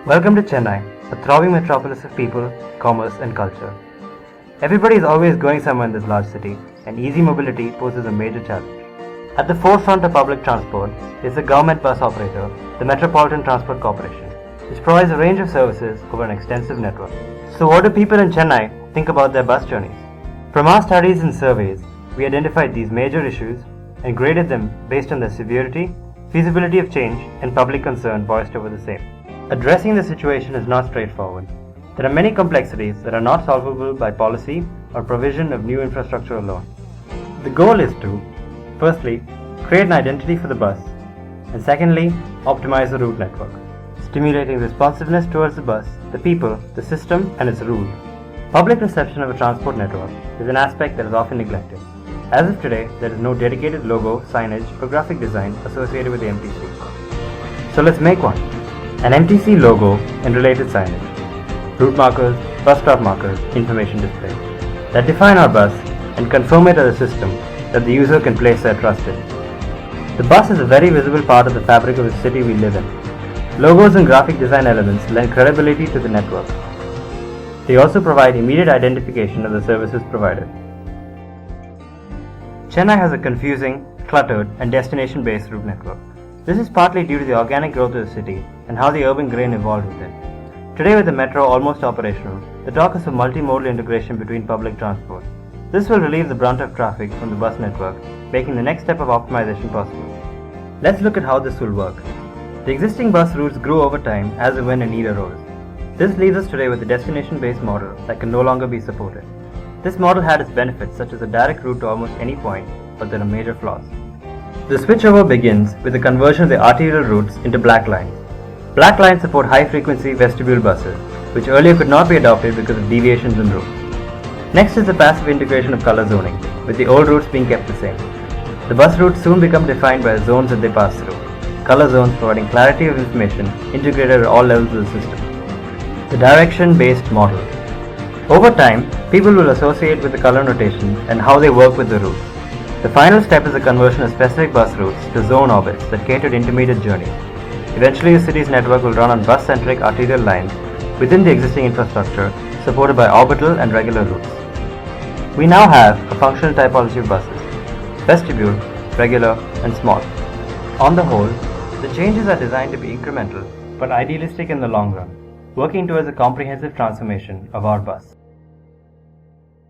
Welcome to Chennai, a thriving metropolis of people, commerce and culture. Everybody is always going somewhere in this large city, and easy mobility poses a major challenge. At the forefront of public transport is the government bus operator, the Metropolitan Transport Corporation, which provides a range of services over an extensive network. So what do people in Chennai think about their bus journeys? From our studies and surveys, we identified these major issues and graded them based on their severity, feasibility of change, and public concern voiced over the same. Addressing the situation is not straightforward. There are many complexities that are not solvable by policy or provision of new infrastructure alone. The goal is to, firstly, create an identity for the bus, and secondly, optimize the route network, stimulating responsiveness towards the bus, the people, the system, and its rules. Public reception of a transport network is an aspect that is often neglected. As of today, there is no dedicated logo, signage, or graphic design associated with the MTC. So let's make one. An MTC logo and related signage, route markers, bus stop markers, information display that define our bus and confirm it as a system that the user can place their trust in. The bus is a very visible part of the fabric of the city we live in. Logos and graphic design elements lend credibility to the network. They also provide immediate identification of the services provided. Chennai has a confusing, cluttered, and destination-based route network. This is partly due to the organic growth of the city and how the urban grain evolved with it. Today, with the metro almost operational, the talk is of multimodal integration between public transport. This will relieve the brunt of traffic from the bus network, making the next step of optimization possible. Let's look at how this will work. The existing bus routes grew over time as and when a need arose. This leaves us today with a destination-based model that can no longer be supported. This model had its benefits, such as a direct route to almost any point, but there are major flaws. The switchover begins with the conversion of the arterial routes into black lines. Black lines support high-frequency vestibule buses, which earlier could not be adopted because of deviations in routes. Next is the passive integration of color zoning, with the old routes being kept the same. The bus routes soon become defined by the zones that they pass through, color zones providing clarity of information integrated at all levels of the system. The direction-based model. Over time, people will associate with the color notation and how they work with the routes. The final step is the conversion of specific bus routes to zone orbits that cater to intermediate journeys. Eventually, the city's network will run on bus-centric arterial lines within the existing infrastructure, supported by orbital and regular routes. We now have a functional typology of buses: vestibule, regular, and small. On the whole, the changes are designed to be incremental but idealistic in the long run, working towards a comprehensive transformation of our bus.